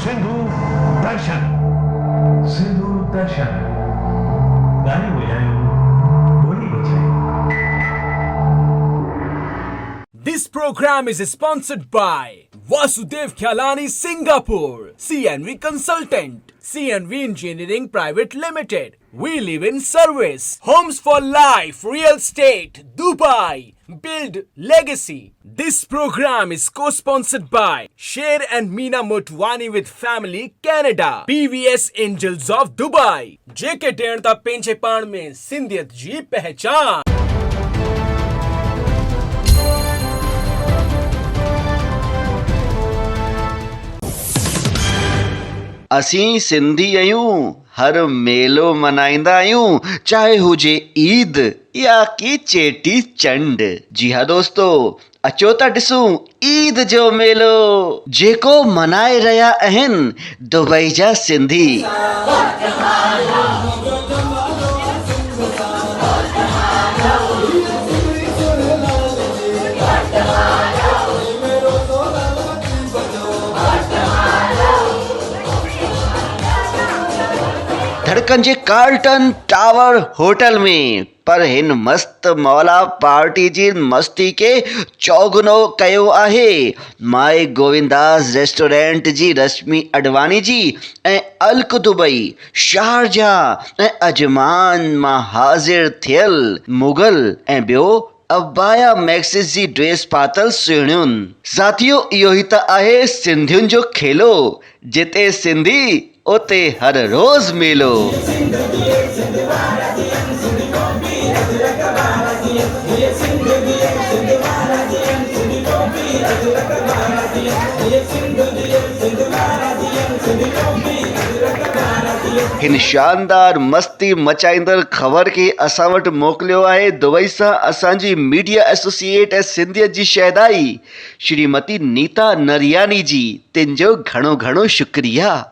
सिंधु दर्शन, सिंधु दर्शन। गाने बजायो, बोली बजाई। This program is sponsored by Vasudev Khyalani Singapore, CNV Consultant, CNV Engineering Private Limited. We live in service. Homes for life, real estate, Dubai. Build legacy. This program is co-sponsored by Sher and Meena Motwani with Family Canada, PVS Angels of Dubai, JK टेणता पेंचेपाण में सिंधियत जी पहचान। असीं सिंधी आहियूं, हर मेलो मनाईंदा आहियूं, चाहे हुजे ईद या की चेटी चंड। जी हाँ दोस्तो, अचो था ॾिसूं ईद जो मेलो जेको मनाए रहिया आहिनि दुबई जा सिंधी। धड़कन जे कार्ल्टन टावर होटल में पर हिन मस्त मौला पार्टी जी मस्ती के चौगुनो कयो आहे माए गोविंदास रेस्टोरेंट जी रश्मि अडवाणी जी ऐं अल्क दुबई शारजाह ऐं अजमान मां हाज़िर थियल मुगल ऐं ॿियो अबाया मैक्सिस जी ड्रेस पातल सुहिणियुनि। साथियो, इहो ई त आहे सिंधियुनि जो खेलो, जिते सिंधी उते हर रोज़ मेलो। हिन शानदार मस्ती मचाईंदड़ ख़बर खे असां वटि मोकिलियो आहे दुबई सां असांजी मीडिया एसोसिएट ऐं सिंधियत जी शहदाई श्रीमती नीता नरियानी जी। तिन जो घणो घणो शुक्रिया।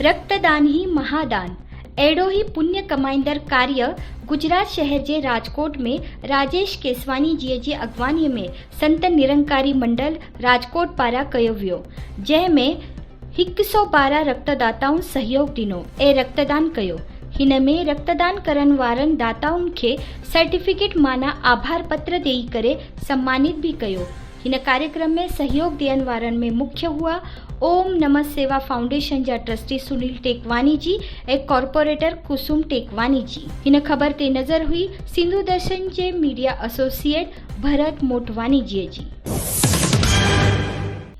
रक्तदान ही महादान, अहिड़ो ही पुण्य कमाईंदड़ कार्य गुजरात शहर जे राजकोट में राजेश केसवानी जी जी अॻवानीअ में संत निरंकारी मंडल राजकोट पारां कयो वियो, जंहिंमें 112 रक्तदाताउनि सहयोग ॾिनो ऐं रक्तदान कयो। हिन में रक्तदान करण वारनि दाताउनि खे सर्टिफिकेट माना आभार पत्र ॾेई करे सम्मानित भी कयो। हिन कार्यक्रम में सहयोग ॾियण वारनि में मुख्य हुआ ओम नमः सेवा फाउंडेशन जा ट्रस्टी सुनील टेकवानी जी ऐं कॉर्पोरेटर कुसुम टेकवानी जी। हिन ख़बर ते नज़र हुई सिंधु दर्शन जे मीडिया एसोसिएट भरत मोटवानी जी।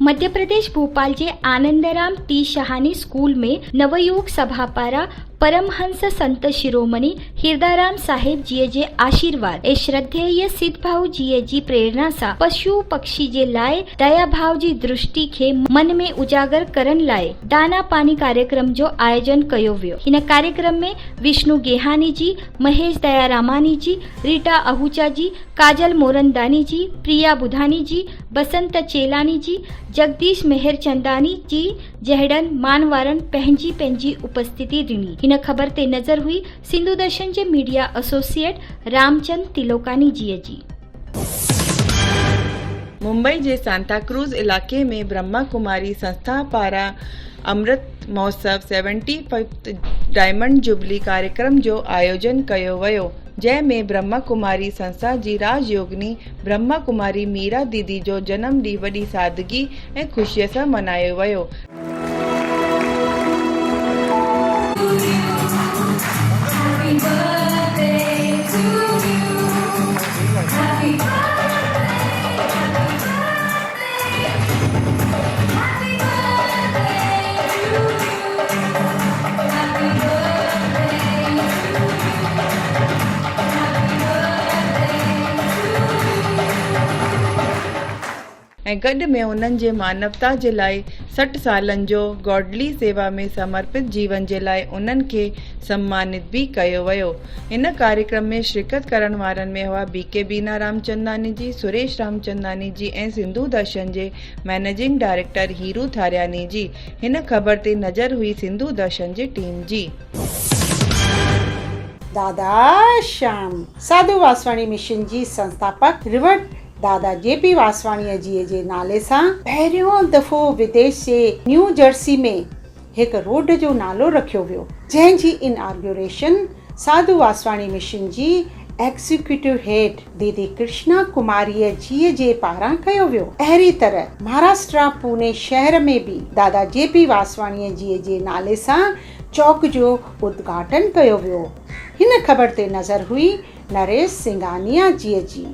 मध्य प्रदेश भोपाल जे आनंदराम टी शहानी स्कूल में नवयुग सभा पारा परमहंस संत शिरोमणि हिरदाराम साहिब जी जे आशीर्वाद ऐं श्रद्धेय सिद्ध भाऊ जी जी प्रेरणा सां पशु पक्षी जे लाइ दया भाव जी दृष्टि खे मन में उजागर करण लाइ दाना पानी कार्यक्रम जो आयोजन कयो वियो। हिन कार्यक्रम में विष्णु गेहानी जी, महेश दया रामानी जी, रीटा आहूजा जी, काजल मोरनदानी जी, प्रिया बुधानी जी, बसंत चेलानी जी, जगदीश मेहरचंदानी जी जहिड़नि मानवारनि पंहिंजी उपस्थिति ॾिनी। हिन ख़बर ते नज़र हुई सिंधु दर्शन जे मीडिया एसोसिएट रामचंद तिलोकानी जी। मुंबई जे सांताक्रूज़ इलाके में ब्रह्मा कुमारी संस्था पारां Amrit Mahotsav 75th diamond jubilee कार्यक्रम जो आयोजन कयो वियो, जंहिंमें ब्रह्मा कुमारी संस्था जी राजयोगिनी ब्रह्मा कुमारी मीरा दीदी जो जनम ॾींहुं वॾी सादगी ऐं ख़ुशीअ सां मनायो वियो। ऐं गॾु में उन्हनि जे मानवता जे लाइ 60 सालनि जो गॉडली सेवा में समर्पित जीवन जे लाइ उन्हनि खे सम्मानित भी कयो वियो। इन कार्यक्रम में शिरकत करण वारनि में हुआ BK बीना रामचंदानी जी, सुरेश रामचंदानी जी ऐं सिंधु दर्शन जे मैनेजिंग डायरेक्टर हीरू थारियानी जी। हिन ख़बर ते नज़र हुई सिंधु दर्शन जी टीम जी। दादा श्याम साधु वासवाणी मिशन जी संस्थापक रिवर्ट दादा जेपी वासवाणीअ जी जे नाले सां पहिरियों दफ़ो विदेश जे न्यू जर्सी में हिकु रोड जो नालो रखियो वियो, जंहिंजी इनॉग्रेशन साधु वासवाणी मिशन जी एग्जीक्यूटिव हेड दीदी कृष्णा कुमारीअ जी जे पारां कयो वियो। अहिड़ी तरह महाराष्ट्र पुणे शहर में भी दादा जेपी वासवाणीअ जी जे नाले सां चौक जो उद्घाटन कयो वियो। हिन ख़बर ते नज़र हुई नरेश सिंघानिया जी।